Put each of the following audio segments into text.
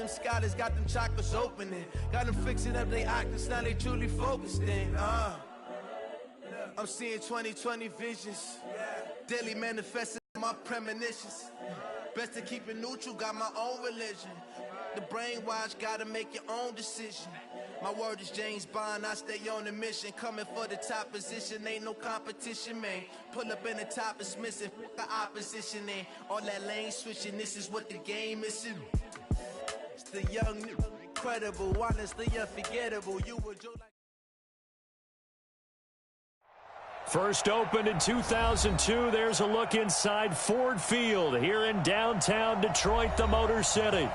them scholars got them chakras opening. Got them fixing up they octaves, now they truly focused in. I'm seeing 20/20 visions. Daily manifesting my premonitions. Best to keep it neutral, got my own religion. The brainwash, gotta make your own decision. My word is James Bond, I stay on a mission. Coming for the top position, ain't no competition, man. Pull up in the top is missing, the opposition in. All that lane switching, this is what the game is. It's the young, incredible, honestly unforgettable. You were just like... First opened in 2002, there's a look inside Ford Field here in downtown Detroit, the Motor City.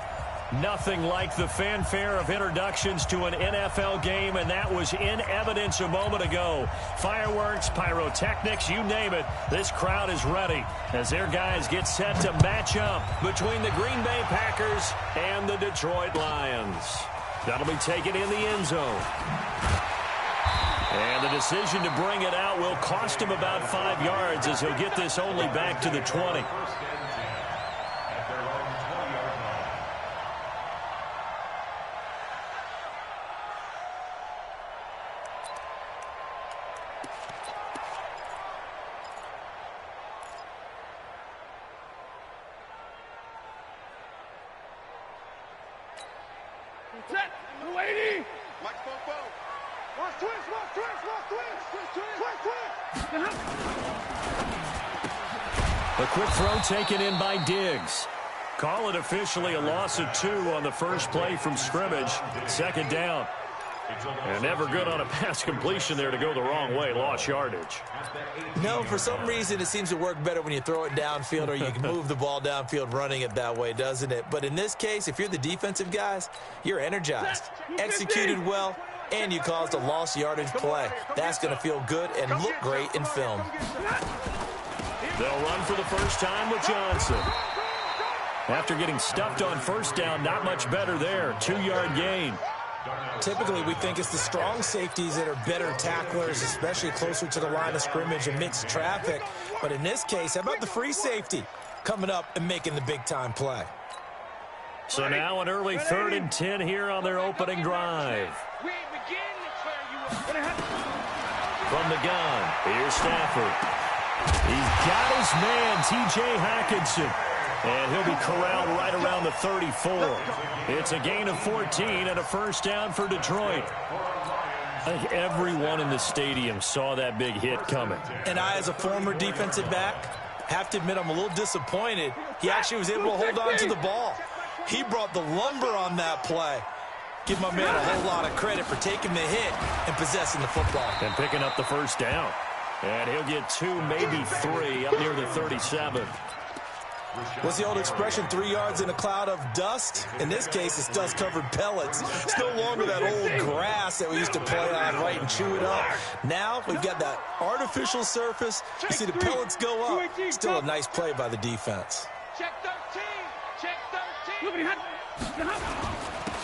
Nothing like the fanfare of introductions to an NFL game, and that was in evidence a moment ago. Fireworks, pyrotechnics, you name it. This crowd is ready as their guys get set to match up between the Green Bay Packers and the Detroit Lions. That'll be taken in the end zone. And the decision to bring it out will cost him about 5 yards as he'll get this only back to the 20. A quick throw taken in by Diggs. Call it officially a loss of 2 on the first play from scrimmage. Second down. And never good on a pass completion there to go the wrong way. Lost yardage. No, for some reason it seems to work better when you throw it downfield or you can move the ball downfield running it that way, doesn't it? But in this case, if you're the defensive guys, you're energized, executed well, and you caused a lost yardage play. That's going to feel good and look great in film. They'll run for the first time with Johnson. After getting stuffed on first down, not much better there. 2-yard gain. Typically, we think it's the strong safeties that are better tacklers, especially closer to the line of scrimmage amidst traffic. But in this case, how about the free safety coming up and making the big-time play? So now an early 3rd and 10 here on their opening drive. From the gun, here's Stafford. He's got his man, T.J. Hockenson. And he'll be corralled right around the 34. It's a gain of 14 and a first down for Detroit. I think everyone in the stadium saw that big hit coming. And I, as a former defensive back, have to admit I'm a little disappointed. He actually was able to hold on to the ball. He brought the lumber on that play. Give my man a whole lot of credit for taking the hit and possessing the football. And picking up the first down. And he'll get 2, maybe 3, up near the 37. What's the old expression, 3 yards in a cloud of dust? In this case, it's dust-covered pellets. It's no longer that old grass that we used to play on, right, and chew it up. Now we've got that artificial surface. You see the pellets go up. Still a nice play by the defense. Check 13. Check 13.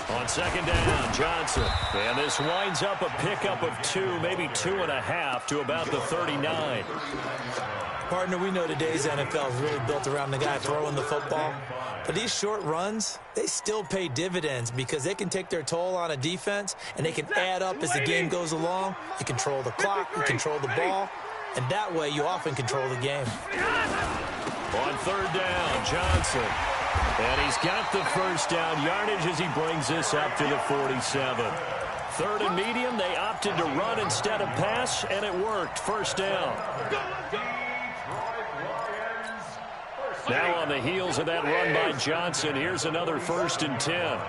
On second down, Johnson. And this winds up a pickup of 2, maybe 2.5 to about the 39. Partner, we know today's NFL is really built around the guy throwing the football. But these short runs, they still pay dividends because they can take their toll on a defense and they can add up as the game goes along. You control the clock, you control the ball, and that way you often control the game. On third down, Johnson. And he's got the first down yardage as he brings this up to the 47. 3rd and medium, they opted to run instead of pass, and it worked. First down. Now on the heels of that run by Johnson, here's another 1st and 10.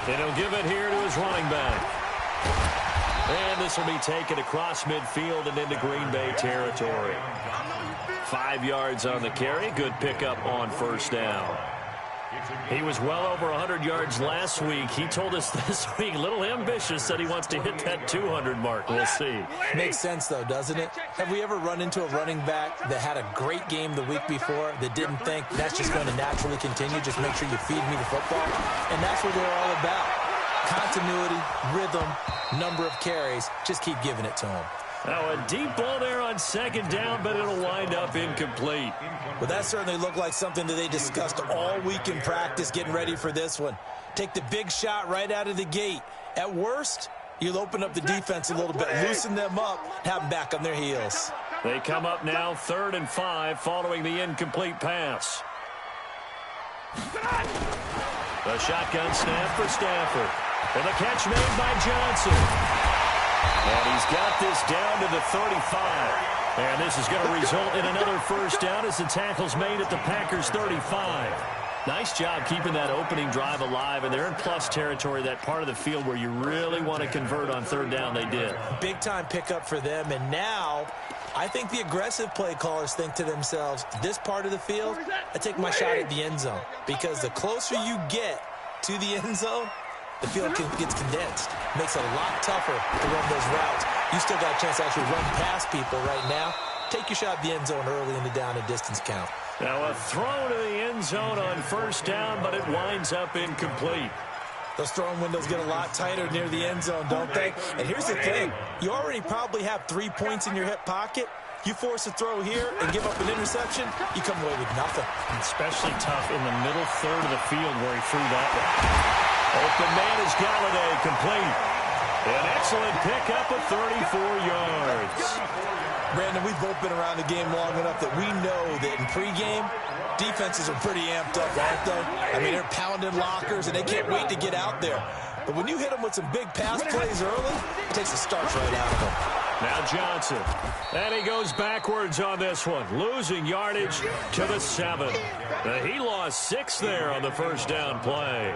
And he'll give it here to his running back. And this will be taken across midfield and into Green Bay territory. 5 yards on the carry. Good pickup on first down. He was well over 100 yards last week. He told us this week, a little ambitious, that he wants to hit that 200 mark. We'll see. Makes sense, though, doesn't it? Have we ever run into a running back that had a great game the week before that didn't think that's just going to naturally continue? Just make sure you feed me the football. And that's what they're all about. Continuity, rhythm, number of carries. Just keep giving it to him. Now a deep ball there on second down, but it'll wind up incomplete. Well, that certainly looked like something that they discussed all week in practice getting ready for this one. Take the big shot right out of the gate. At worst, you'll open up the defense a little bit, loosen them up, have them back on their heels. They come up now 3rd and 5 following the incomplete pass. The shotgun snap for Stafford. And the catch made by Johnson. And he's got this down to the 35. And this is going to result in another first down as the tackle's made at the Packers' 35. Nice job keeping that opening drive alive, and they're in plus territory, that part of the field where you really want to convert on 3rd down. They did. Big-time pickup for them, and now I think the aggressive play callers think to themselves, this part of the field, I take my shot at the end zone, because the closer you get to the end zone, the field gets condensed. Makes it a lot tougher to run those routes. You still got a chance to actually run past people right now. Take your shot at the end zone early in the down and distance count. Now a throw to the end zone on 1st down, but it winds up incomplete. Those throwing windows get a lot tighter near the end zone, don't they? And here's the thing. You already probably have 3 points in your hip pocket. You force a throw here and give up an interception, you come away with nothing. Especially tough in the middle 3rd of the field where he threw that one. Open man is Galladay, complete. An excellent pickup of 34 yards. Brandon, we've both been around the game long enough that we know that in pregame, defenses are pretty amped up, aren't they? I mean, they're pounding lockers, and they can't wait to get out there. But when you hit them with some big pass plays early, it takes the starch right out of them. Now Johnson. And he goes backwards on this one, losing yardage to the 7. He lost 6 there on the first down play.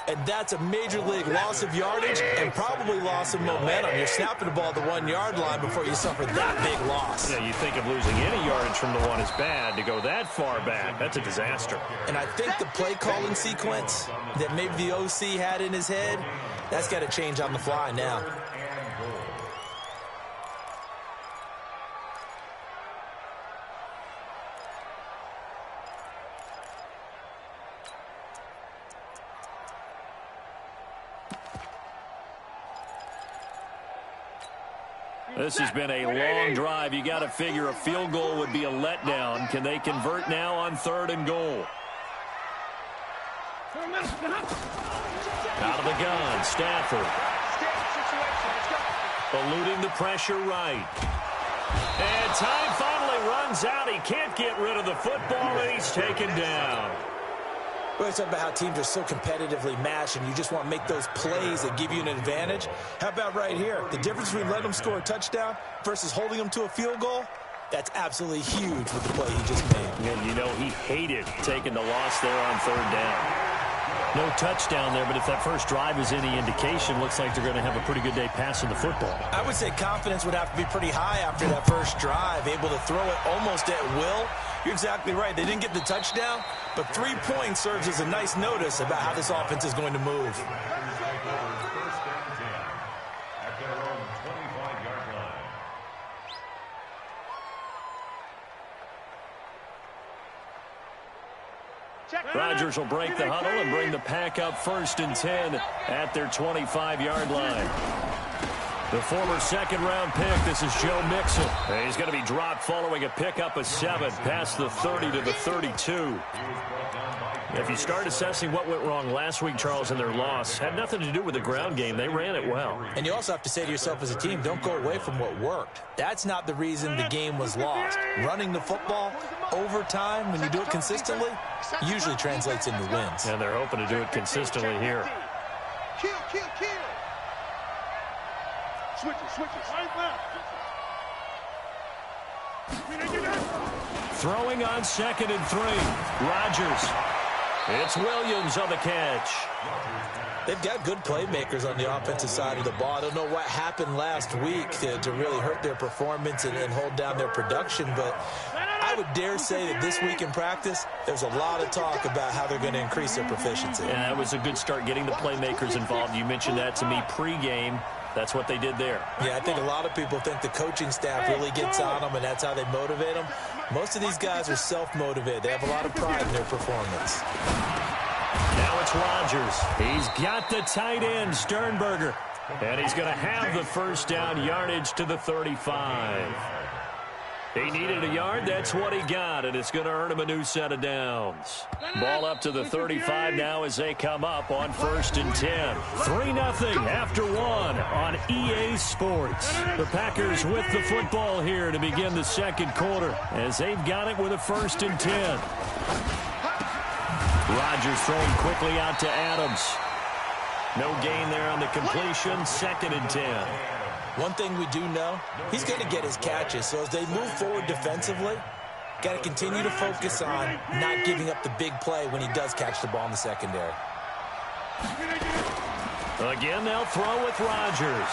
And that's a major league loss of yardage and probably loss of momentum. You're snapping the ball at the 1-yard line before you suffer that big loss. Yeah, you think of losing any yardage from the 1 is bad. To go that far back, that's a disaster. And I think the play calling sequence that maybe the OC had in his head, that's got to change on the fly now. This has been a long drive. You got to figure a field goal would be a letdown. Can they convert now on 3rd and goal? Out of the gun, Stafford. Eluding the pressure right. And time finally runs out. He can't get rid of the football, and he's taken down. We're talking about how teams are so competitively matched and you just want to make those plays that give you an advantage. How about right here? The difference between letting them score a touchdown versus holding them to a field goal, that's absolutely huge with the play he just made. And you know he hated taking the loss there on 3rd down. No touchdown there, but if that first drive is any indication, looks like they're going to have a pretty good day passing the football. I would say confidence would have to be pretty high after that first drive, able to throw it almost at will. You're exactly right. They didn't get the touchdown, but 3 points serves as a nice notice about how this offense is going to move. Rodgers will break the huddle and bring the pack up 1st and 10 at their 25-yard line. The former second-round pick, this is Joe Mixon. He's going to be dropped following a pickup of 7 past the 30 to the 32. If you start assessing what went wrong last week, Charles, in their loss, had nothing to do with the ground game. They ran it well. And you also have to say to yourself as a team, don't go away from what worked. That's not the reason the game was lost. Running the football over time, when you do it consistently, usually translates into wins. And they're hoping to do it consistently here. Kill. Switches. Throwing on 2nd and 3. Rodgers. It's Williams on the catch. They've got good playmakers on the offensive side of the ball. I don't know what happened last week to really hurt their performance and hold down their production, but I would dare say that this week in practice, there's a lot of talk about how they're going to increase their proficiency. Yeah, that was a good start getting the playmakers involved. You mentioned that to me pregame. That's what they did there. Yeah, I think a lot of people think the coaching staff really gets on them, and that's how they motivate them. Most of these guys are self-motivated. They have a lot of pride in their performance. Now it's Rodgers. He's got the tight end, Sternberger. And he's going to have the first down, yardage to the 35. He needed a yard. That's what he got, and it's going to earn him a new set of downs. Ball up to the 35 now as they come up on 1st and 10. 3-0 after 1 on EA Sports. The Packers with the football here to begin the second quarter as they've got it with a 1st and 10. Rodgers throwing quickly out to Adams. No gain there on the completion. 2nd and 10. One thing we do know, he's going to get his catches. So as they move forward defensively, got to continue to focus on not giving up the big play when he does catch the ball in the secondary. Again, they'll throw with Rodgers.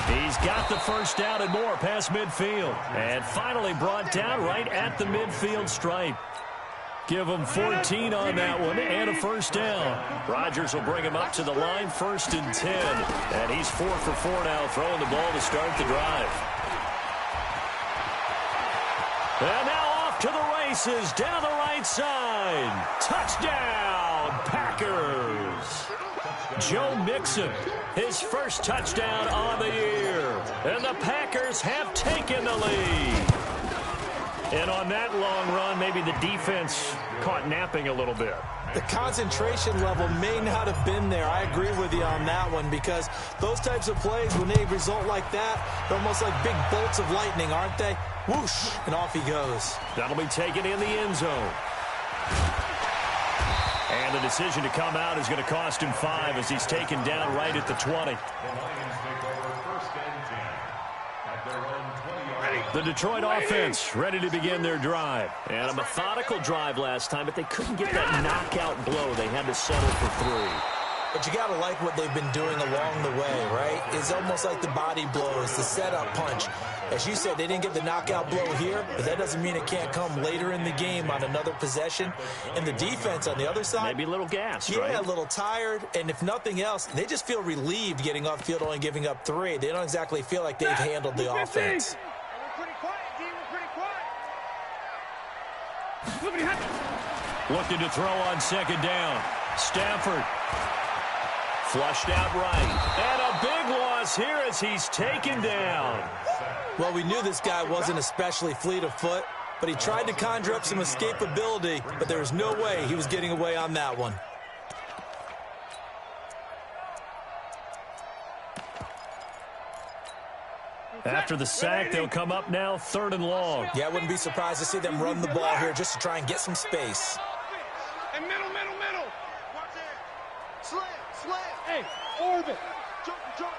He's got the first down and more past midfield. And finally brought down right at the midfield stripe. Give him 14 on that one and a first down. Rodgers will bring him up to the line, 1st and 10. And he's 4 for 4 now, throwing the ball to start the drive. And now off to the races, down the right side. Touchdown, Packers. Joe Mixon, his first touchdown on the year. And the Packers have taken the lead. And on that long run, maybe the defense caught napping a little bit. The concentration level may not have been there. I agree with you on that one because those types of plays, when they result like that, they're almost like big bolts of lightning, aren't they? Whoosh, and off he goes. That'll be taken in the end zone. And the decision to come out is going to cost him 5 as he's taken down right at the 20. The Detroit offense ready to begin their drive. And a methodical drive last time, but they couldn't get that knockout blow. They had to settle for 3. But you got to like what they've been doing along the way, right? It's almost like the body blows, the setup punch. As you said, they didn't get the knockout blow here, but that doesn't mean it can't come later in the game on another possession. And the defense on the other side, maybe a little gassed, yeah, right? a little tired. And if nothing else, they just feel relieved getting off field, only giving up 3. They don't exactly feel like they've handled the offense. Looking to throw on 2nd down. Stafford. Flushed out right. And a big loss here as he's taken down. Well, we knew this guy wasn't especially fleet of foot, but he tried to conjure up some escapability, but there was no way he was getting away on that one. After the sack, they'll come up now 3rd and long. Yeah, I wouldn't be surprised to see them run the ball here just to try and get some space. And middle. Watch it. Slam. Hey, orbit. Joker.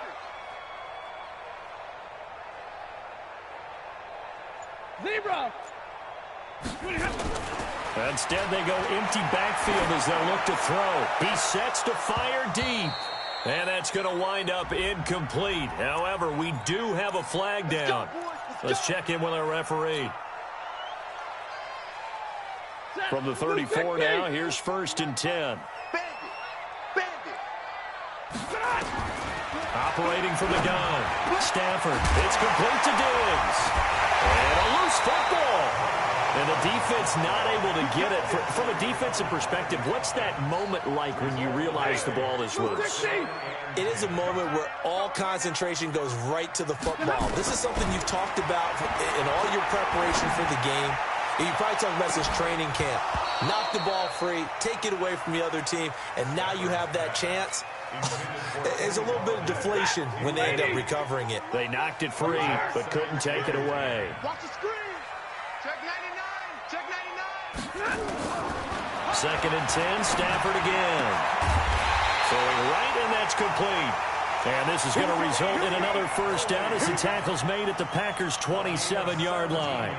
Zebra. Instead, they go empty backfield as they look to throw. He sets to fire deep. And that's going to wind up incomplete. However, we do have a flag down. Let's check in with our referee. From the 34 now, here's 1st and 10. Operating from the gun. Stafford. It's complete to Diggs. And a loose football. And the defense not able to get it. From a defensive perspective, what's that moment like when you realize the ball is loose? It is a moment where all concentration goes right to the football. This is something you've talked about in all your preparation for the game. You probably talked about this training camp. Knock the ball free, take it away from the other team, and now you have that chance. There's a little bit of deflation when they end up recovering it. They knocked it free, but couldn't take it away. Watch the screen. Check 99. 2nd and 10, Stafford again. Throwing right, and that's complete. And this is going to result in another first down as the tackle's made at the Packers' 27-yard line.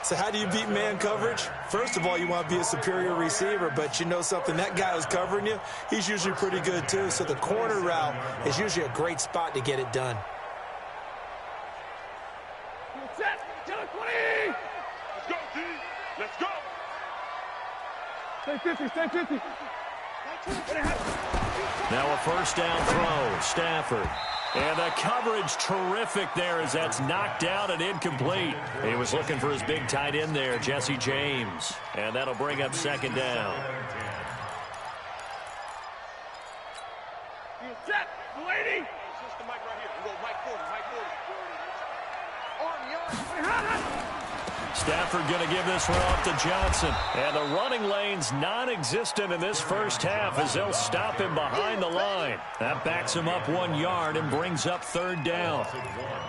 So how do you beat man coverage? First of all, you want to be a superior receiver, but you know something, that guy who's covering you, he's usually pretty good too. So the corner route is usually a great spot to get it done. Set. 20. Let's go, G. Let's go. Stay 50. Now a first down throw. Stafford And the coverage terrific there as that's knocked down and incomplete. He was looking for his big tight end there, Jesse James. And that'll bring up second down. Set, lady. This is the mic right here. We go mic 40, mic 40. Stafford going to give this one off to Johnson. And the running lane's non-existent in this first half as they'll stop him behind the line. That backs him up 1 yard and brings up third down.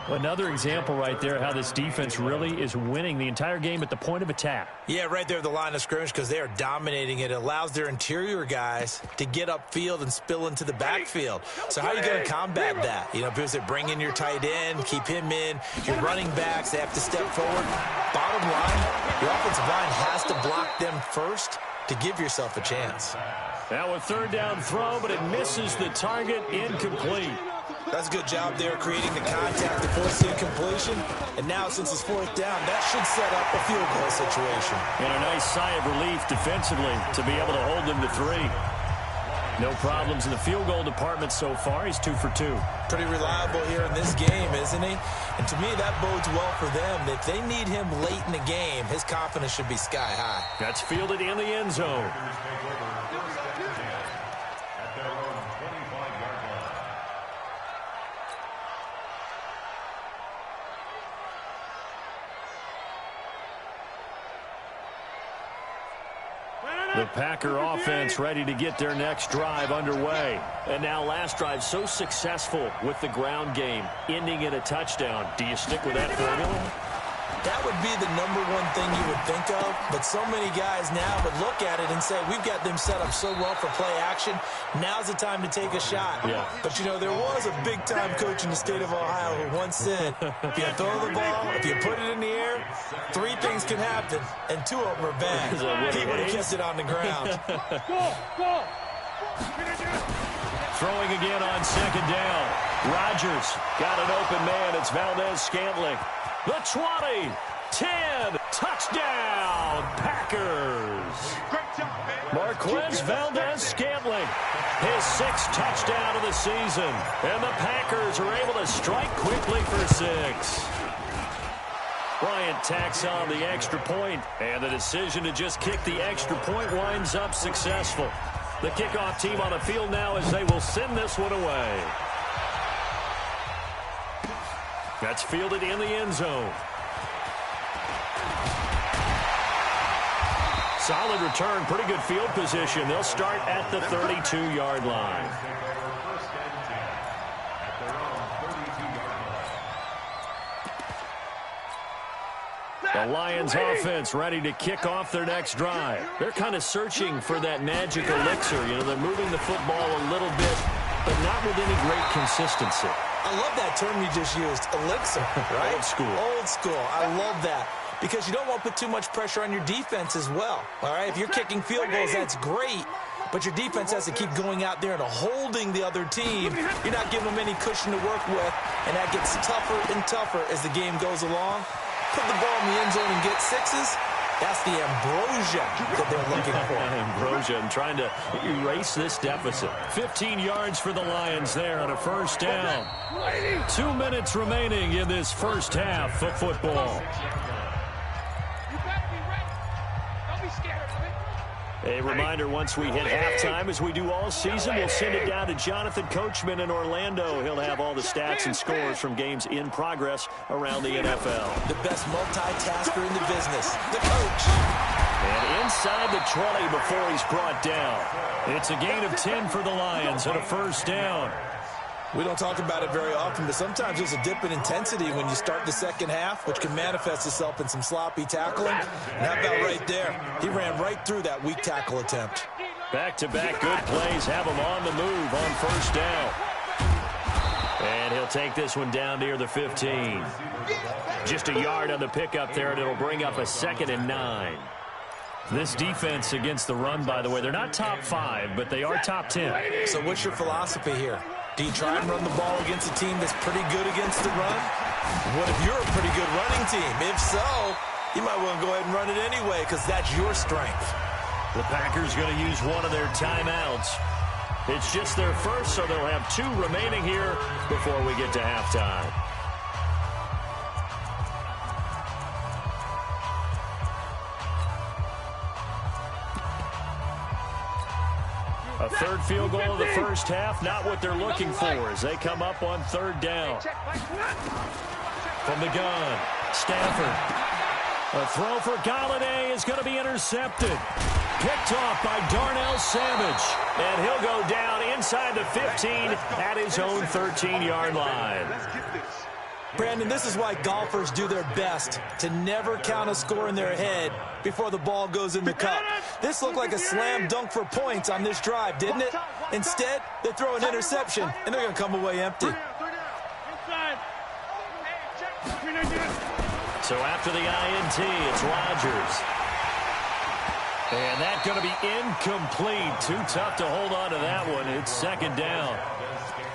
Another example right there how this defense really is winning the entire game at the point of attack. Yeah, right there at the line of scrimmage because they are dominating it. It allows their interior guys to get upfield and spill into the backfield. So how are you going to combat that? You know, because they bring in your tight end, keep him in. Your running backs, they have to step forward. Bottom line, your offensive line has to block them first to give yourself a chance. Now a third down throw, but it misses the target, incomplete. That's a good job there creating the contact to force the incompletion. And now since it's fourth down, that should set up a field goal situation. And a nice sigh of relief defensively to be able to hold them to 3. No problems in the field goal department so far. He's 2 for 2. Pretty reliable here in this game, isn't he? And to me, that bodes well for them. If they need him late in the game, his confidence should be sky high. That's fielded in the end zone. The Packer offense ready to get their next drive underway. And now last drive so successful with the ground game, ending in a touchdown. Do you stick with that formula? That would be the number one thing you would think of, but so many guys now would look at it and say, we've got them set up so well for play action, now's the time to take a shot. Yeah. But, you know, there was a big-time coach in the state of Ohio who once said, if you throw the ball, if you put it in the air, 3 things can happen, and 2 of them are bad. He would have kept it on the ground. Throwing again on second down. Rodgers got an open man. It's Valdez-Scantling. The 20, 10, touchdown, Packers. Marquez Valdez-Scantling, his 6th touchdown of the season. And the Packers are able to strike quickly for 6. Bryant tacks on the extra point, and the decision to just kick the extra point winds up successful. The kickoff team on the field now as they will send this one away. That's fielded in the end zone. Solid return, pretty good field position. They'll start at the 32-yard line. The Lions offense ready to kick off their next drive. They're kind of searching for that magic elixir. You know, they're moving the football a little bit, but not with any great consistency. I love that term you just used, elixir, right? Old school. Old school. I love that. Because you don't want to put too much pressure on your defense as well. All right, if you're kicking field goals, that's great. But your defense has to keep going out there and holding the other team. You're not giving them any cushion to work with, and that gets tougher and tougher as the game goes along. Put the ball in the end zone and get 6s. That's the ambrosia that they're looking for. Ambrosia and trying to erase this deficit. 15 yards for the Lions there on a first down. 2 minutes remaining in this first half of football. A reminder, once we hit halftime, as we do all season, we'll send it down to Jonathan Coachman in Orlando. He'll have all the stats and scores from games in progress around the NFL. The best multitasker in the business, the coach. And inside the 20 before he's brought down. It's a gain of 10 for the Lions and a first down. We don't talk about it very often, but sometimes there's a dip in intensity when you start the second half, which can manifest itself in some sloppy tackling. And how about right there? He ran right through that weak tackle attempt. Back-to-back good plays have him on the move on first down. And he'll take this one down near the 15. Just a yard on the pickup there, and it'll bring up a 2nd and 9. This defense against the run, by the way, they're not top 5, but they are top 10. So what's your philosophy here? Do you try and run the ball against a team that's pretty good against the run? What if you're a pretty good running team? If so, you might want to go ahead and run it anyway because that's your strength. The Packers going to use one of their timeouts. It's just their first, so they'll have 2 remaining here before we get to halftime. A third field goal of the first half, not what they're looking for as they come up on 3rd down. From the gun, Stafford. A throw for Galladay is going to be intercepted. Picked off by Darnell Savage. And he'll go down inside the 15 at his own 13-yard line. Brandon, this is why golfers do their best to never count a score in their head before the ball goes in the cup. This looked like a slam dunk for points on this drive, didn't it? Instead, they throw an interception, and they're going to come away empty. So after the INT, it's Rodgers. And that's going to be incomplete. Too tough to hold on to that one. It's 2nd down.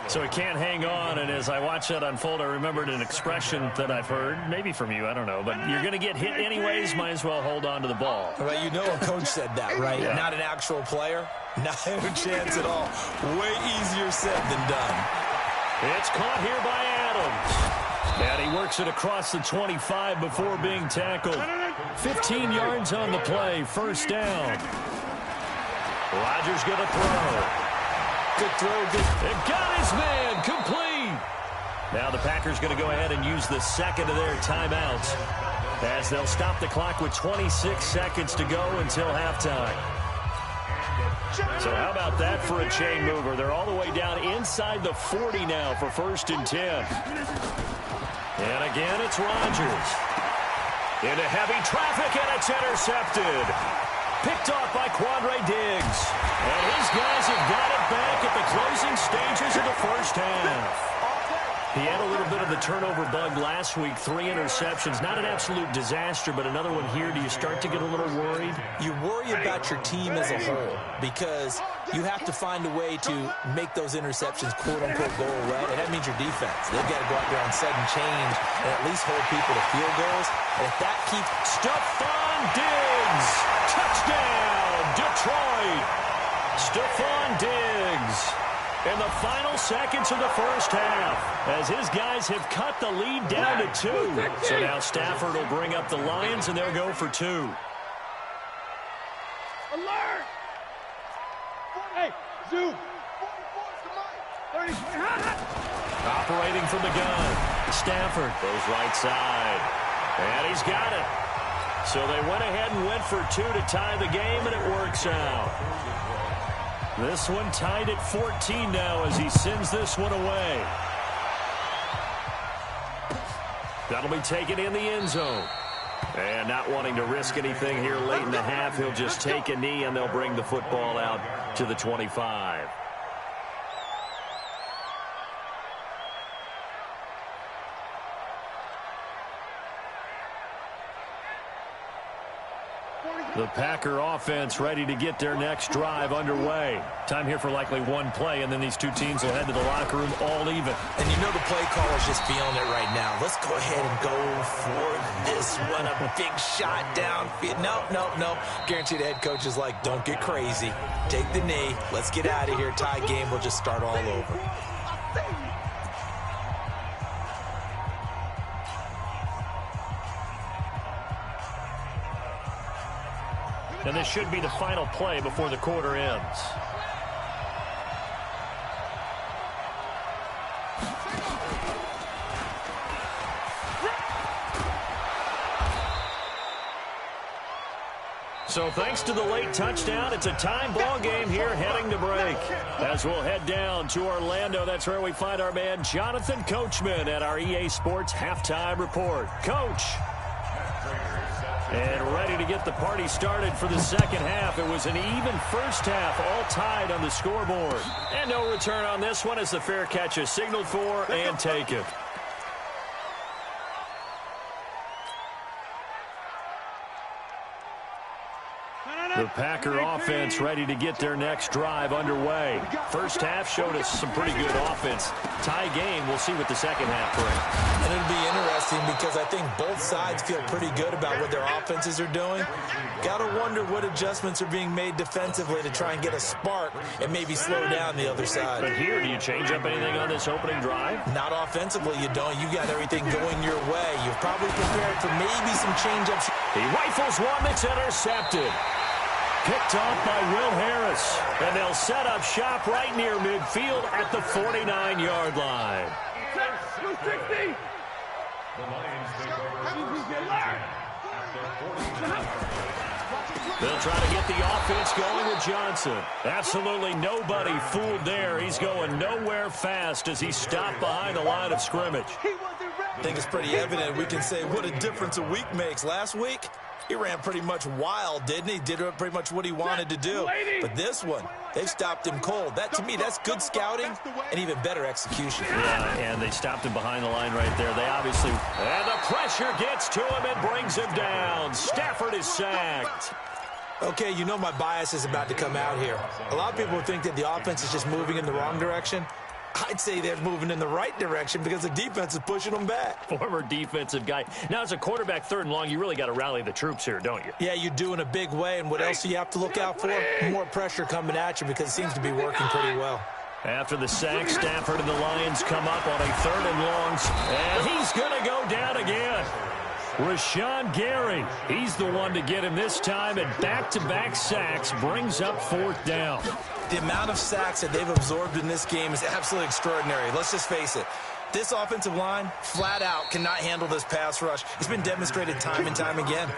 So he can't hang on, and as I watch that unfold, I remembered an expression that I've heard, maybe from you, I don't know, but you're going to get hit anyways, might as well hold on to the ball. Well, you know a coach said that, right? Yeah. Not an actual player. Not a chance at all. Way easier said than done. It's caught here by Adams. And he works it across the 25 before being tackled. 15 yards on the play, 1st down. Rodgers going to throw. Good throw. Good. It got his man complete. Now the Packers going to go ahead and use the 2nd of their timeouts as they'll stop the clock with 26 seconds to go until halftime. So how about that for a chain mover? They're all the way down inside the 40 now for 1st and 10. And again, it's Rodgers. Into heavy traffic, and it's intercepted. Picked off by Quandre Diggs. And his guys have got it back at the closing stages of the 1st half. He had a little bit of the turnover bug last week, 3 interceptions. Not an absolute disaster, but another one here. Do you start to get a little worried? You worry about your team as a whole because you have to find a way to make those interceptions, quote-unquote, go away. And that means your defense. They've got to go out there on sudden change and at least hold people to field goals. And if that keeps... Stephon Diggs! Touchdown, Detroit! Stephon Diggs in the final seconds of the 1st half as his guys have cut the lead down to 2. So now Stafford will bring up the Lions, and they'll go for 2. Alert! Hey, Zoo! Operating from the gun. Stafford goes right side. And he's got it. So they went ahead and went for 2 to tie the game, and it works out. This one tied at 14 now as he sends this one away. That'll be taken in the end zone. And not wanting to risk anything here late in the half, he'll just take a knee, and they'll bring the football out to the 25. The Packer offense ready to get their next drive underway. Time here for likely one play, and then these two teams will head to the locker room all even. And you know the play caller's just feeling it right now. Let's go ahead and go for this one. A big shot downfield. No. Guarantee the head coach is like, don't get crazy. Take the knee. Let's get out of here. Tie game. We'll just start all over. And this should be the final play before the quarter ends. So thanks to the late touchdown, it's a time ball game here heading to break. As we'll head down to Orlando, that's where we find our man Jonathan Coachman at our EA Sports Halftime Report. Coach. And ready to get the party started for the second half. It was an even first half, all tied on the scoreboard. And no return on this one as the fair catch is signaled for and taken. The Packer offense ready to get their next drive underway. First half showed us some pretty good offense. Tie game, we'll see what the second half brings. And it'll be interesting interesting because I think both sides feel pretty good about what their offenses are doing. Got to wonder what adjustments are being made defensively to try and get a spark and maybe slow down the other side. But here, do you change up anything on this opening drive? Not offensively, you don't. You got everything going your way. You've probably prepared for maybe some change-ups. He rifles one that's intercepted. Picked off by Will Harris. And they'll set up shop right near midfield at the 49-yard line. 260. They'll try to get the offense going with Johnson. Absolutely nobody fooled there. He's going nowhere fast as he stopped behind the line of scrimmage. I think it's pretty evident. We can say what a difference a week makes. Last week, he ran pretty much wild, didn't he? Did pretty much what he wanted to do. But this one, they stopped him cold. That, to me, that's good scouting and even better execution. Yeah, and they stopped him behind the line right there. They obviously... And the pressure gets to him and brings him down. Stafford is sacked. Okay, you know my bias is about to come out here. A lot of people think that the offense is just moving in the wrong direction. I'd say they're moving in the right direction because the defense is pushing them back. Former defensive guy. Now, as a quarterback, third and long, you really got to rally the troops here, don't you? Yeah, you do in a big way. And what else do you have to look out for? More pressure coming at you because it seems to be working pretty well. After the sack, Stafford and the Lions come up on a third and long. And he's going to go down again. Rashawn Gary, he's the one to get him this time, and back-to-back sacks brings up fourth down. The amount of sacks that they've absorbed in this game is absolutely extraordinary. Let's just face it. This offensive line, flat out, cannot handle this pass rush. It's been demonstrated time and time again.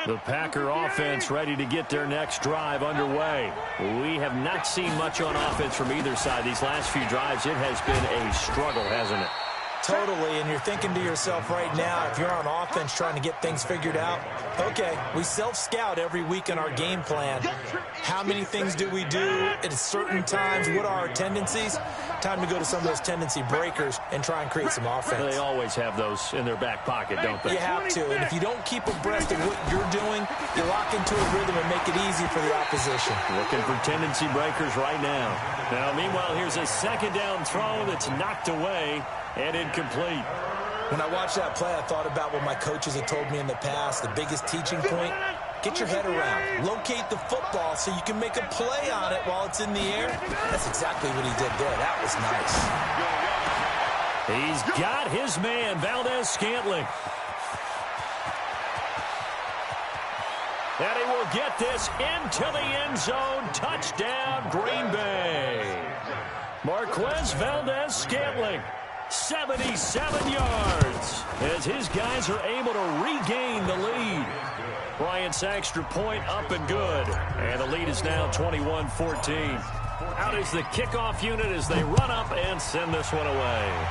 The Packer offense ready to get their next drive underway. We have not seen much on offense from either side. These last few drives, it has been a struggle, hasn't it? Totally, and you're thinking to yourself right now, if you're on offense trying to get things figured out, okay, we self-scout every week in our game plan. How many things do we do at certain times? What are our tendencies? Time to go to some of those tendency breakers and try and create some offense. They always have those in their back pocket, don't they? You have to, and if you don't keep abreast of what you're doing, you lock into a rhythm and make it easy for the opposition. Looking for tendency breakers right now. Now, meanwhile, here's a second down throw that's knocked away and incomplete. When I watched that play, I thought about what my coaches had told me in the past. The biggest teaching point, get your head around. Locate the football so you can make a play on it while it's in the air. That's exactly what he did there. That was nice. He's got his man, Valdez-Scantling. And he will get this into the end zone. Touchdown, Green Bay. Marquez Valdez-Scantling, 77 yards, as his guys are able to regain the lead. Bryant's extra point up and good. And the lead is now 21-14. Out is the kickoff unit as they run up and send this one away.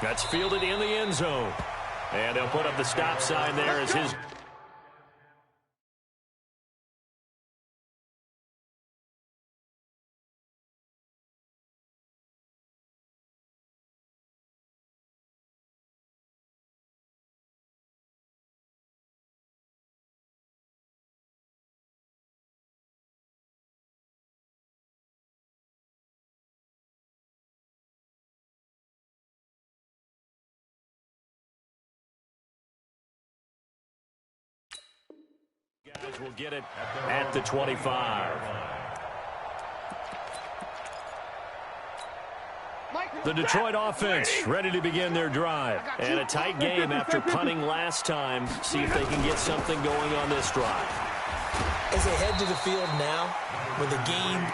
That's fielded in the end zone. And they'll put up the stop sign there as his... Guys will get it at the 25. The Detroit offense ready to begin their drive. And a tight game after punting last time. See if they can get something going on this drive. As they head to the field now, with the game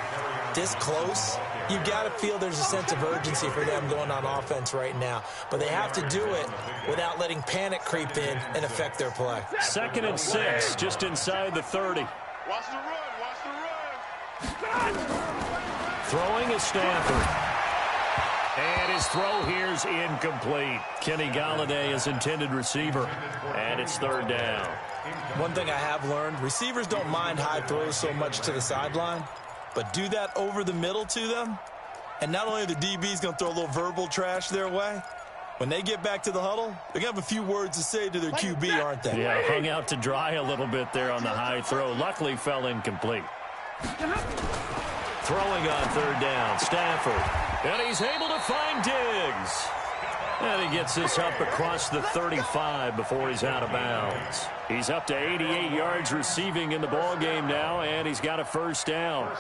this close, you've got to feel there's a sense of urgency for them going on offense right now. But they have to do it without letting panic creep in and affect their play. 2nd and 6, just inside the 30. Watch the run. Throwing is Stafford. And his throw here's incomplete. Kenny Golladay is intended receiver. And it's 3rd down. One thing I have learned, receivers don't mind high throws so much to the sideline, but do that over the middle to them, and not only are the DBs going to throw a little verbal trash their way, when they get back to the huddle, they're going to have a few words to say to their QB, aren't they? Yeah, hung out to dry a little bit there on the high throw. Luckily fell incomplete. Throwing on third down, Stafford. And he's able to find Diggs. And he gets this up across the 35 before he's out of bounds. He's up to 88 yards receiving in the ballgame now, and he's got a first down.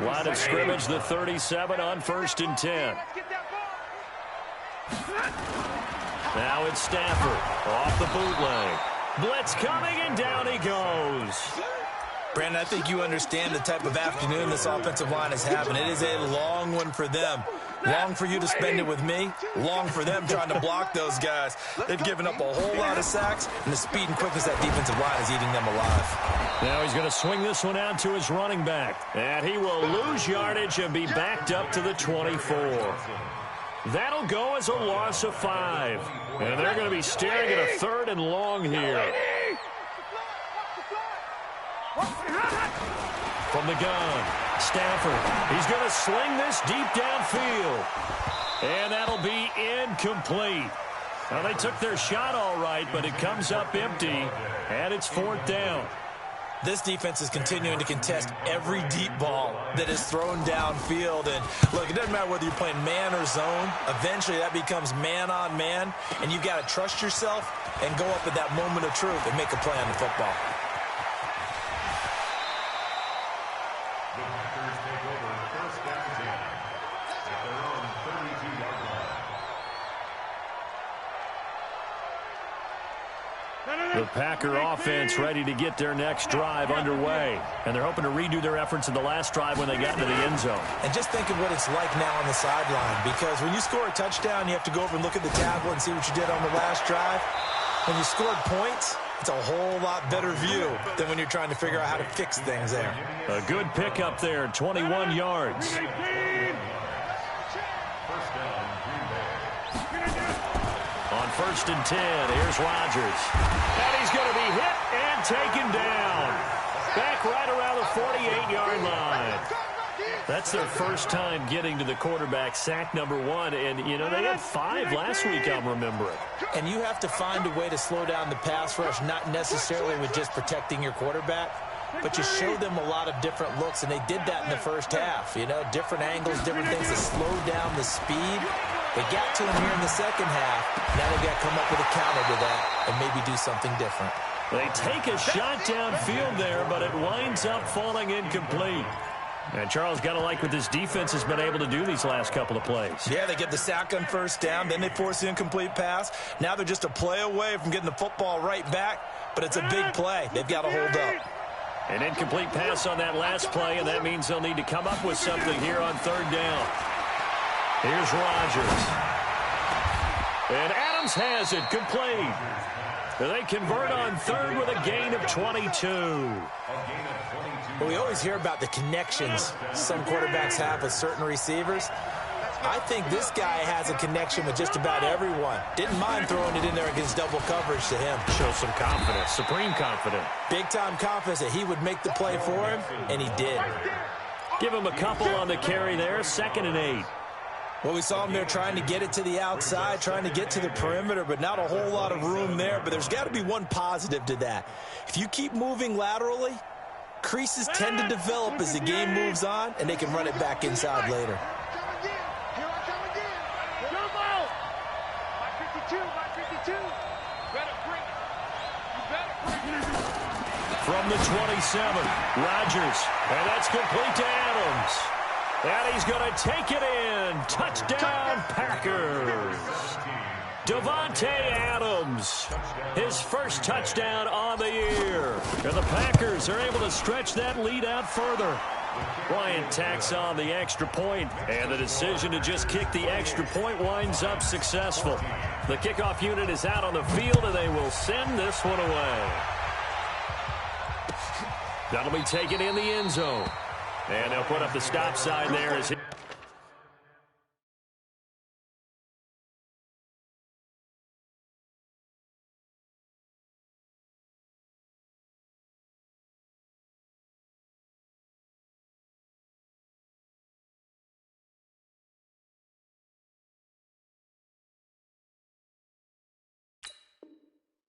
Line of scrimmage, the 37 on 1st and 10. Now it's Stafford off the bootleg. Blitz coming, and down he goes. Brandon, I think you understand the type of afternoon this offensive line is having. It is a long one for them. Long for you to spend it with me. Long for them trying to block those guys. They've given up a whole lot of sacks, and the speed and quickness that defensive line is eating them alive. Now he's going to swing this one out to his running back. And he will lose yardage and be backed up to the 24. That'll go as a loss of 5. And they're going to be staring at a 3rd and long here. From the gun, Stafford. He's going to sling this deep downfield. And that'll be incomplete. Well, they took their shot all right, but it comes up empty, and it's 4th down. This defense is continuing to contest every deep ball that is thrown downfield. And, look, it doesn't matter whether you're playing man or zone. Eventually, that becomes man-on-man, and you've got to trust yourself and go up at that moment of truth and make a play on the football. The Packer offense ready to get their next drive underway. And they're hoping to redo their efforts in the last drive when they got into the end zone. And just think of what it's like now on the sideline, because when you score a touchdown, you have to go over and look at the tablet and see what you did on the last drive. When you scored points, it's a whole lot better view than when you're trying to figure out how to fix things there. A good pickup there, 21 yards. On 1st and 10, here's Rodgers. And he's going to be hit and taken down. Back right around the 48-yard line. That's their first time getting to the quarterback, sack number 1. And, you know, they had 5 last week, I'm remembering. And you have to find a way to slow down the pass rush, not necessarily with just protecting your quarterback, but you show them a lot of different looks, and they did that in the first half. You know, different angles, different things to slow down the speed. They got to him here in the second half. Now they've got to come up with a counter to that and maybe do something different. They take a shot downfield there, but it winds up falling incomplete. And Charles, got to like what this defense has been able to do these last couple of plays. Yeah, they get the sack on first down, then they force the incomplete pass. Now they're just a play away from getting the football right back, but it's a big play. They've got to hold up. An incomplete pass on that last play, and that means they'll need to come up with something here on 3rd down. Here's Rodgers. And Adams has it, complete. They convert on 3rd with a gain of 22. Well, we always hear about the connections some quarterbacks have with certain receivers. I think this guy has a connection with just about everyone. Didn't mind throwing it in there against double coverage to him. Shows some confidence, supreme confidence. Big-time confidence that he would make the play for him, and he did. Give him a couple on the carry there, 2nd and 8. Well, we saw him there trying to get it to the outside, trying to get to the perimeter, but not a whole lot of room there. But there's got to be one positive to that. If you keep moving laterally, creases tend to develop as the game moves on, and they can run it back inside later. From the 27, Rodgers, and that's complete to Adams. And he's going to take it in. Touchdown, Packers. Davante Adams, his first touchdown on the year. And the Packers are able to stretch that lead out further. Bryant tacks on the extra point, and the decision to just kick the extra point winds up successful. The kickoff unit is out on the field, and they will send this one away. That'll be taken in the end zone. And they'll put up the stop sign there as he...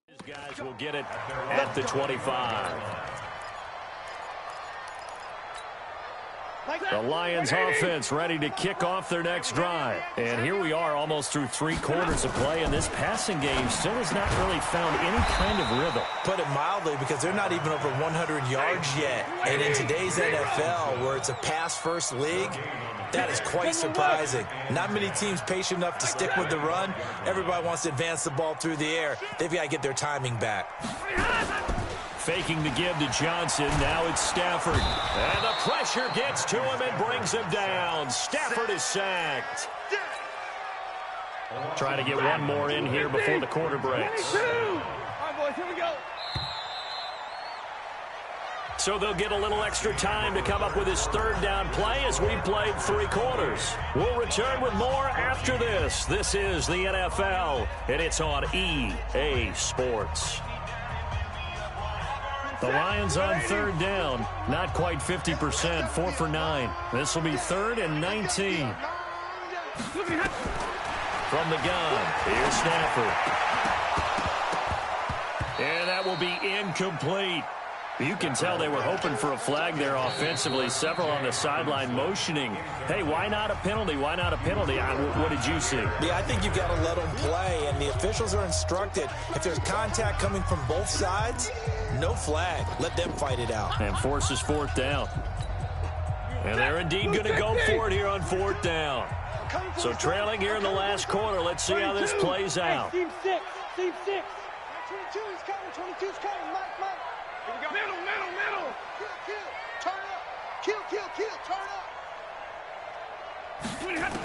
These guys will get it at the 25. The Lions offense ready to kick off their next drive. And here we are almost through 3 quarters of play, and this passing game still has not really found any kind of rhythm. Put it mildly, because they're not even over 100 yards yet. And in today's NFL, where it's a pass-first league, that is quite surprising. Not many teams patient enough to stick with the run. Everybody wants to advance the ball through the air. They've got to get their timing back. Faking the give to Johnson. Now it's Stafford. And the pressure gets to him and brings him down. Stafford is sacked. Trying to get one more in here before the quarter breaks. All right, boys, here we go. So they'll get a little extra time to come up with his 3rd down play as we played 3 quarters. We'll return with more after this. This is the NFL, and it's on EA Sports. The Lions on 3rd down, not quite 50%, 4 for 9. This will be 3rd and 19. From the gun, here's Stafford. And that will be incomplete. You can tell they were hoping for a flag there offensively. Several on the sideline motioning, hey, why not a penalty? Why not a penalty? What did you see? Yeah, I think you've got to let them play, and the officials are instructed. If there's contact coming from both sides, no flag. Let them fight it out. And forces 4th down. And they're indeed going to go for it here on 4th down. So trailing here in the last quarter. Let's see how this plays out. Team 6. Team 6. 22 is coming. 22 is coming. Mike. Here we go. Middle. Kill. Turn up. Kill. Turn up.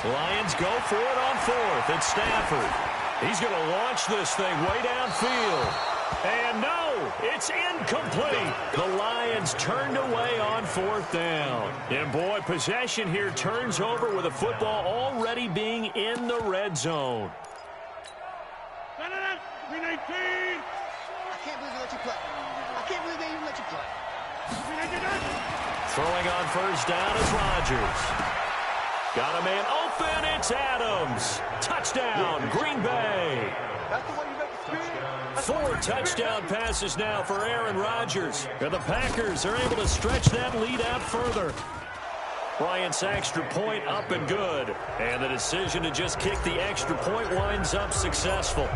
Lions go for it on 4th. It's Stafford. He's going to launch this thing way downfield. And no, it's incomplete. The Lions turned away on 4th down. And boy, possession here turns over with the football already being in the red zone. 319. I can't believe they let you play. I can't believe they even let you play. 399. Throwing on 1st down is Rodgers. Got a man open. It's Adams. Touchdown, Green Bay. That's the way you make the screen. 4 touchdown passes now for Aaron Rodgers. And the Packers are able to stretch that lead out further. Bryant's extra point up and good. And the decision to just kick the extra point winds up successful.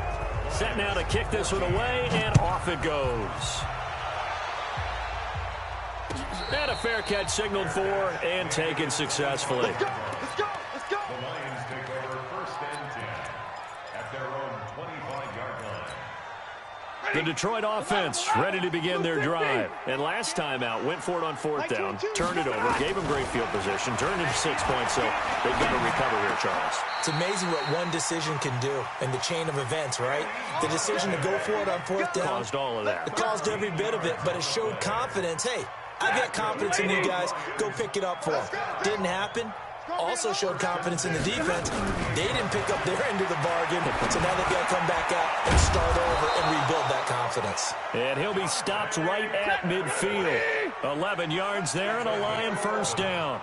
Set now to kick this one away, and off it goes. And a fair catch signaled for and taken successfully. Let's go. The Lions take over 1st and 10 at their own 25-yard line. The Detroit offense ready to begin their drive. And last time out, went for it on 4th down, turned it over, gave them great field position, turned into 6 points, so they've got to recover here, Charles. It's amazing what one decision can do in the chain of events, right? The decision to go for it on 4th down. Caused all of that. It caused every bit of it, but it showed confidence. Hey, I've got confidence in you guys. Go pick it up for them. Didn't happen. Also showed confidence in the defense. They didn't pick up their end of the bargain, so now they've got to come back out and start over and rebuild that confidence. And he'll be stopped right at midfield. 11 yards there and a Lion 1st down.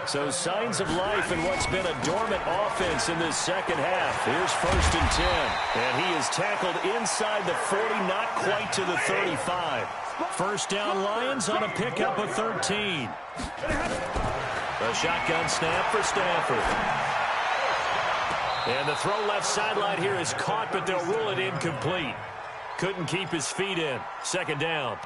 So signs of life in what's been a dormant offense in this 2nd half. Here's 1st and 10. And he is tackled inside the 40, not quite to the 35. 1st down Lions on a pickup of 13. A shotgun snap for Stafford. And the throw left sideline here is caught, but they'll rule it incomplete. Couldn't keep his feet in. 2nd down.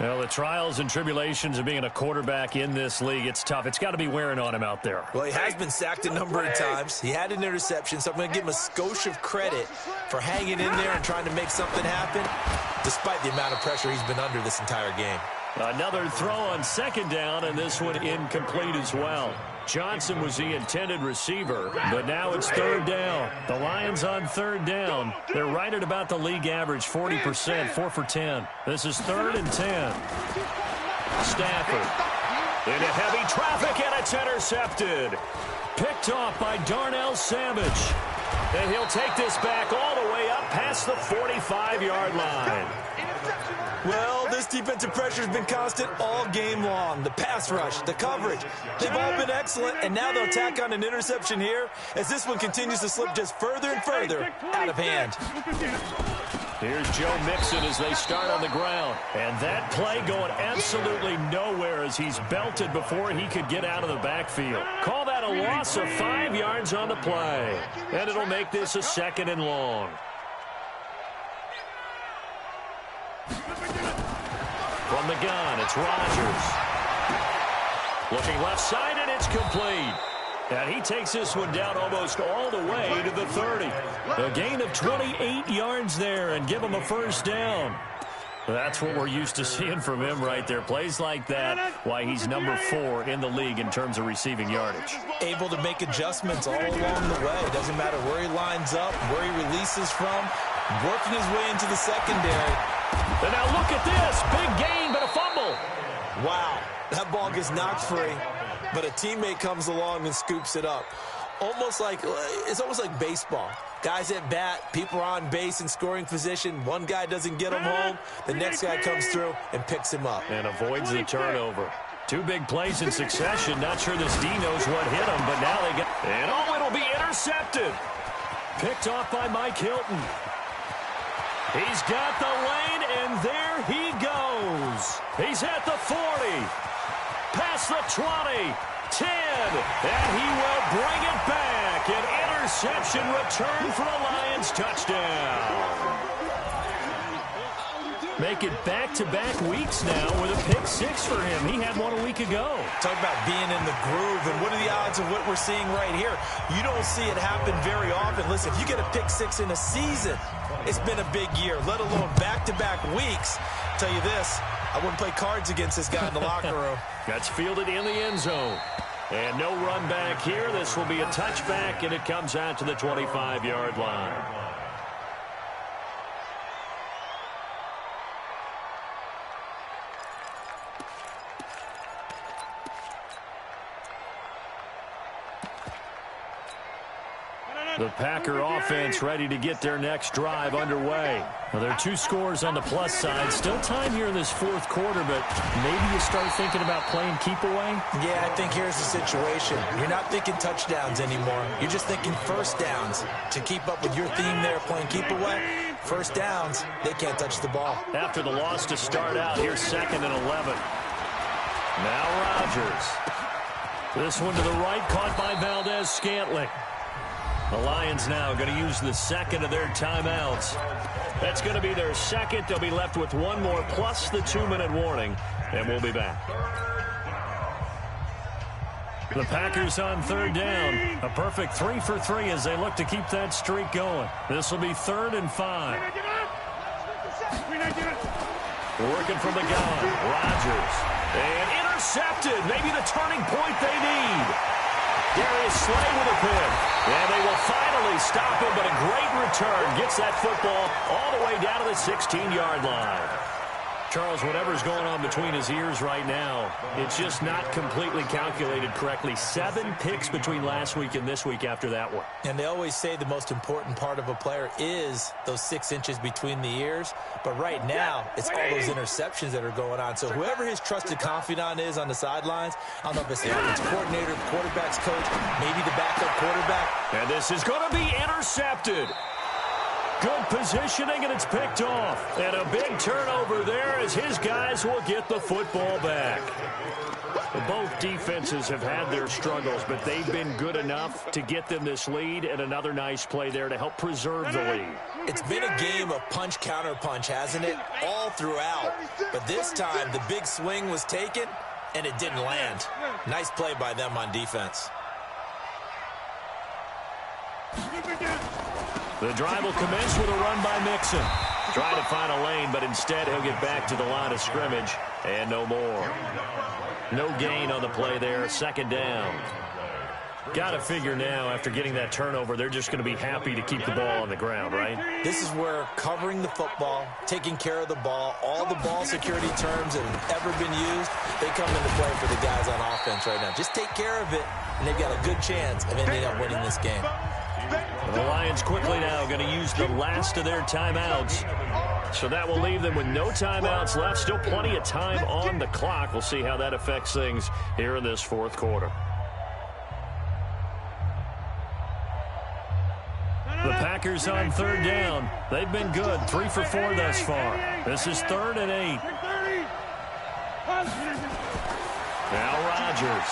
Well, the trials and tribulations of being a quarterback in this league, it's tough. It's got to be wearing on him out there. Well, he has been sacked a number of times. He had an interception, so I'm going to give him a skosh of credit for hanging in there and trying to make something happen, despite the amount of pressure he's been under this entire game. Another throw on 2nd down, and this one incomplete as well. Johnson was the intended receiver, but now it's 3rd down. The Lions on 3rd down. They're right at about the league average, 40%, 4 for 10. This is 3rd and 10. Stafford into heavy traffic, and it's intercepted. Picked off by Darnell Savage. And he'll take this back all the way up past the 45-yard line. Well, this defensive pressure has been constant all game long. The pass rush, the coverage, they've all been excellent, and now they'll tack on an interception here as this one continues to slip just further and further out of hand. Here's Joe Mixon as they start on the ground. And that play going absolutely nowhere as he's belted before he could get out of the backfield. Call that a loss of 5 yards on the play. And it'll make this a 2nd and long. From the gun, it's Rodgers. Looking left side, and it's complete. And he takes this one down almost all the way to the 30. A gain of 28 yards there and give him a 1st down. That's what we're used to seeing from him right there. Plays like that, why he's number 4 in the league in terms of receiving yardage. Able to make adjustments all along the way. Doesn't matter where he lines up, where he releases from, working his way into the secondary. And now look at this. Big gain, but a fumble. Wow, that ball gets knocked free, but a teammate comes along and scoops it up. It's almost like baseball. Guys at bat, people are on base in scoring position. One guy doesn't get him home. The next guy comes through and picks him up. And avoids the turnover. 2 big plays in succession. Not sure this D knows what hit him, but now they got... And it'll be intercepted. Picked off by Mike Hilton. He's got the lane, and there he goes. He's at the 40. Past the 20. 10, and he will bring it back. An interception return for a Lions touchdown. Make it back-to-back weeks now with a pick 6 for him. He had one a week ago. Talk about being in the groove, and what are the odds of what we're seeing right here? You don't see it happen very often. Listen, if you get a pick 6 in a season, it's been a big year, let alone back-to-back weeks. I'll tell you this, I wouldn't play cards against this guy in the locker room. That's fielded in the end zone. And no run back here. This will be a touchback, and it comes out to the 25-yard line. The Packer offense ready to get their next drive underway. Well, there are 2 scores on the plus side. Still time here in this 4th quarter, but maybe you start thinking about playing keep away? Yeah, I think here's the situation. You're not thinking touchdowns anymore. You're just thinking 1st downs. To keep up with your theme there, playing keep away, 1st downs, they can't touch the ball. After the loss to start out, here's 2nd and 11. Now Rodgers. This one to the right, caught by Valdez-Scantling. The Lions now going to use the 2nd of their timeouts. That's going to be their 2nd. They'll be left with 1 more plus the 2-minute warning, and we'll be back. The Packers on 3rd down. A perfect 3 for 3 as they look to keep that streak going. This will be 3rd and 5. Working from the gun. Rodgers. And intercepted. Maybe the turning point they need. Darius Slay with a pick. And they will finally stop him, but a great return. Gets that football all the way down to the 16-yard line. Charles, whatever's going on between his ears right now, it's just not completely calculated correctly. 7 picks between last week and this week after that one. And they always say the most important part of a player is those 6 inches between the ears. But right now, it's all those interceptions that are going on. So whoever his trusted confidant is on the sidelines, I don't know if it's the offensive coordinator, the quarterback's coach, maybe the backup quarterback. And this is going to be intercepted. Good positioning, and it's picked off. And a big turnover there as his guys will get the football back. Both defenses have had their struggles, but they've been good enough to get them this lead, and another nice play there to help preserve the lead. It's been a game of punch-counter-punch, hasn't it? All throughout. But this time, the big swing was taken, and it didn't land. Nice play by them on defense. The drive will commence with a run by Mixon. Trying to find a lane, but instead he'll get back to the line of scrimmage, and no more. No gain on the play there, 2nd down. Got to figure now, after getting that turnover, they're just going to be happy to keep the ball on the ground, right? This is where covering the football, taking care of the ball, all the ball security terms that have ever been used, they come into play for the guys on offense right now. Just take care of it, and they've got a good chance of ending up winning this game. The Lions quickly now going to use the last of their timeouts. So that will leave them with no timeouts left. Still plenty of time on the clock. We'll see how that affects things here in this 4th quarter. The Packers on third down. They've been good, 3 for 4 thus far. This is 3rd and 8. Now Rodgers.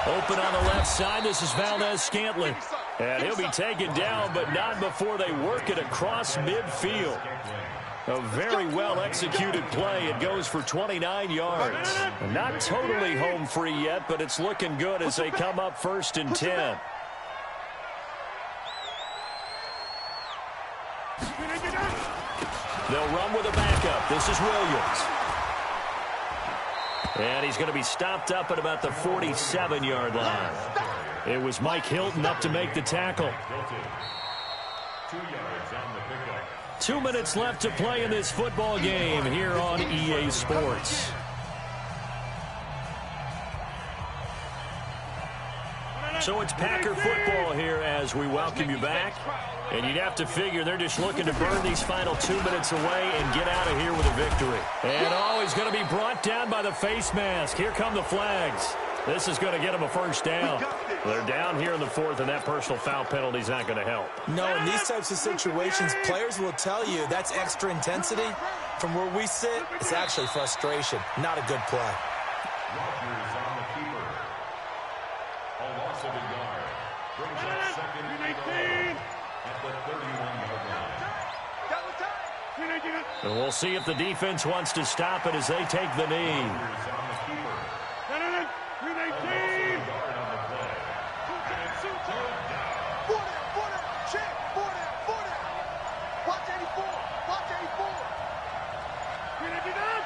Open on the left side. This is Valdez-Scantling. And he'll be taken down, but not before they work it across midfield. A very well-executed play. It goes for 29 yards. Not totally home free yet, but it's looking good as they come up 1st and 10. They'll run with a backup. This is Williams. And he's going to be stopped up at about the 47-yard line. It was Mike Hilton up to make the tackle. 2 yards on the pickup. 2 minutes left to play in this football game here on EA Sports. So it's Packer football here as we welcome you back. And you'd have to figure they're just looking to burn these final 2 minutes away and get out of here with a victory. And he's going to be brought down by the face mask. Here come the flags. This is going to get them a first down. They're down here in the 4th, and that personal foul penalty is not going to help. No, in these types of situations, players will tell you that's extra intensity. From where we sit, it's actually frustration. Not a good play. Rodgers on the keeper. A loss of a yard. Brings up 2nd and 11 at the 31-yard line. And we'll see if the defense wants to stop it as they take the knee. Rodgers on the keeper.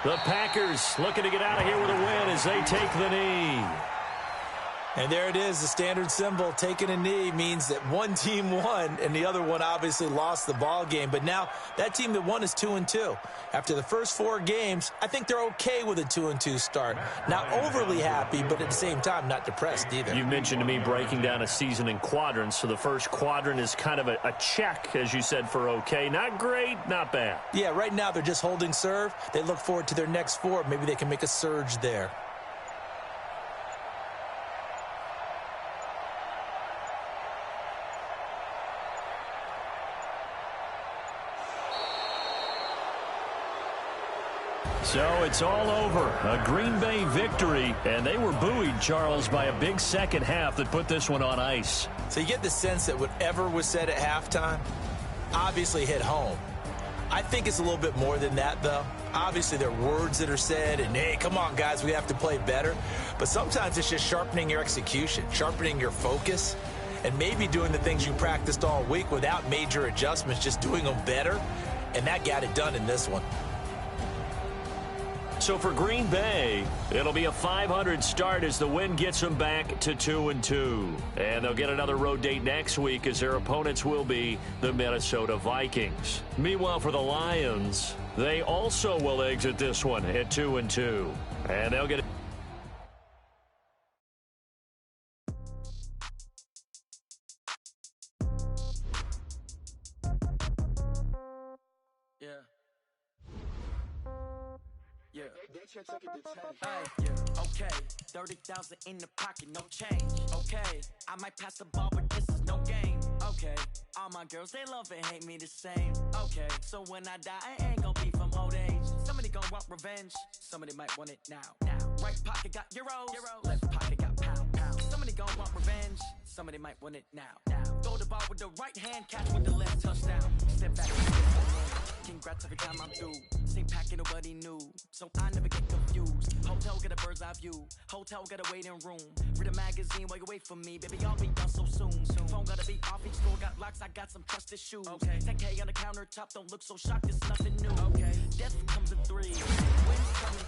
The Packers looking to get out of here with a win as they take the knee. And there it is, the standard symbol. Taking a knee means that one team won and the other one obviously lost the ball game. But now that team that won is 2-2. After the first 4 games, I think they're okay with a 2-2 start. Not overly happy, but at the same time, not depressed either. You mentioned to me breaking down a season in quadrants. So the first quadrant is kind of a check, as you said, for okay. Not great, not bad. Yeah, right now they're just holding serve. They look forward to their next 4. Maybe they can make a surge there. So it's all over. A Green Bay victory, and they were buoyed, Charles, by a big second half that put this one on ice. So you get the sense that whatever was said at halftime obviously hit home. I think it's a little bit more than that, though. Obviously, there are words that are said, and, hey, come on, guys, we have to play better. But sometimes it's just sharpening your execution, sharpening your focus, and maybe doing the things you practiced all week without major adjustments, just doing them better. And that got it done in this one. So for Green Bay, it'll be a 500 start as the win gets them back to 2-2. And they'll get another road date next week as their opponents will be the Minnesota Vikings. Meanwhile, for the Lions, they also will exit this one at 2-2. And they'll get... Okay, 30,000 in the pocket, no change. Okay, I might pass the ball, but this is no game. Okay, all my girls, they love and hate me the same. Okay, so when I die, I ain't gonna be from old age. Somebody gonna want revenge, somebody might want it now. Right pocket got euros, left pocket got pound. Somebody gonna want revenge, somebody might want it now. Throw the ball with the right hand, catch with the left, touchdown. Step back, congrats every time I'm through. Same packet, nobody knew, so I never get confused. Hotel get a bird's eye view, hotel got a waiting room. Read a magazine while you wait for me, baby, I'll be done so soon. Phone gotta be off, each store got locks, I got some trusted shoes. 10K on the countertop, don't look so shocked, it's nothing new. Death comes in 3, wins come in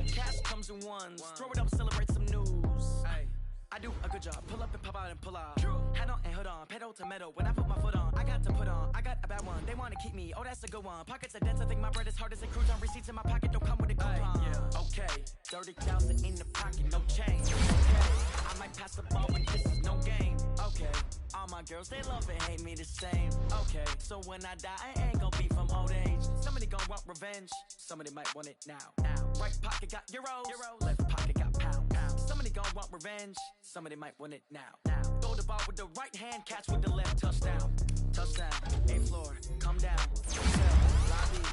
2, cash comes in 1s. Throw it up, celebrate some news. I do a good job, pull up and pop out and pull out. Head on and hood on, pedal to metal. When I put my foot on, I got to put on. I got a bad one, they want to keep me. Oh, that's a good one. Pockets are dense, I think my bread is hard as a cruise on. Receipts in my pocket don't come with a coupon. Okay, 30,000 in the pocket, no change. Okay, I might pass the ball, but this is no game. Okay, all my girls, they love and hate me the same. Okay, so when I die, I ain't gonna be from old age. Somebody gonna want revenge, somebody might want it now. Right pocket got euros, left pocket got pound. Somebody gonna want revenge, somebody might want it now. Throw the ball with the right hand, catch with the left, touchdown. Touchdown, A-floor, come down. Hotel, lobby.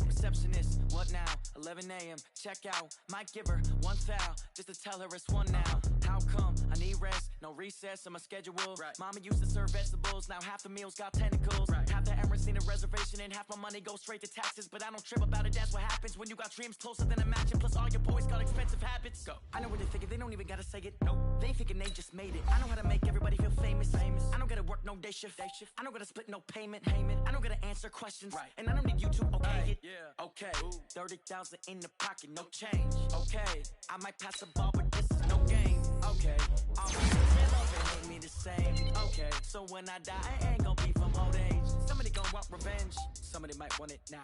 Receptionist, what now? 11 a.m., check out. Might give her one foul, just to tell her it's one now. How come? I need rest, no recess on my schedule. Right. Mama used to serve vegetables, now half the meals got tentacles. Right. Half the Emirates need a reservation and half my money goes straight to taxes. But I don't trip about it, that's what happens when you got dreams closer than a match. And plus all your boys got expensive habits. Go. I know what they figure, they don't even gotta say it. Nope. They thinking they just made it. I know how to make everybody feel famous. I don't gotta work no day shift. I don't gotta split no payment. I don't gotta answer questions. Right. And I don't need you to okay it. Yeah. Okay. 30,000 in the pocket, no change. Okay. I might pass the ball, but this is no game. Okay. All my friends, they love and hate me the same. Okay. So when I die, I ain't gonna be from old age. Somebody gonna want revenge. Somebody might want it now.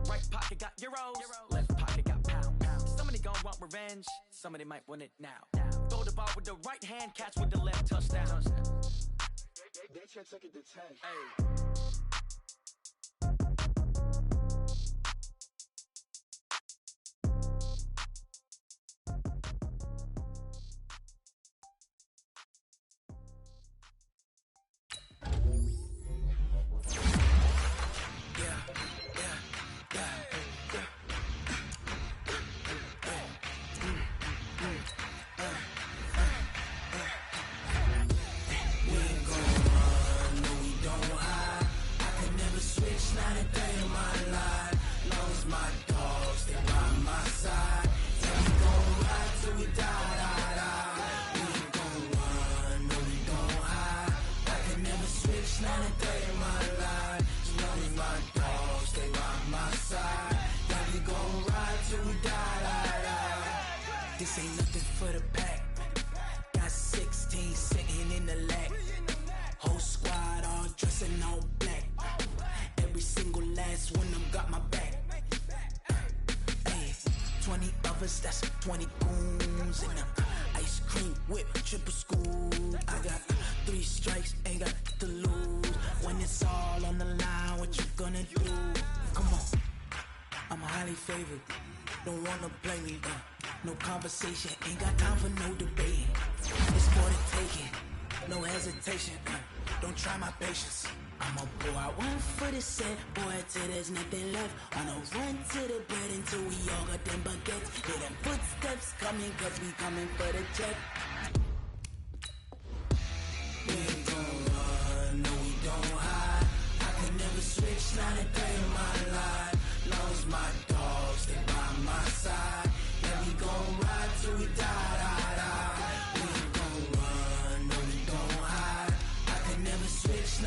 Right pocket got euros. Left pocket got pound. Somebody gonna want revenge. Somebody might want it now. Throw the ball with the right hand, catch with the left, touchdown. They can't take it to 10. Hey. This ain't nothing for the pack. Got 16 sitting in the lap. Whole squad all dressing all black. Every single last one of them got my back. Hey, 20 of us, that's 20 goons. And ice cream whip, triple scoop. I got 3 strikes, ain't got to lose. When it's all on the line, what you gonna do? Come on, I'm highly favored. Don't wanna blame me, no conversation, ain't got time for no debate. It's for the taking, no hesitation, don't try my patience. I'ma pour out one for the set, boy, till there's nothing left. On a run to the bed until we all got them baguettes. Hear them footsteps coming, cause we coming for the check.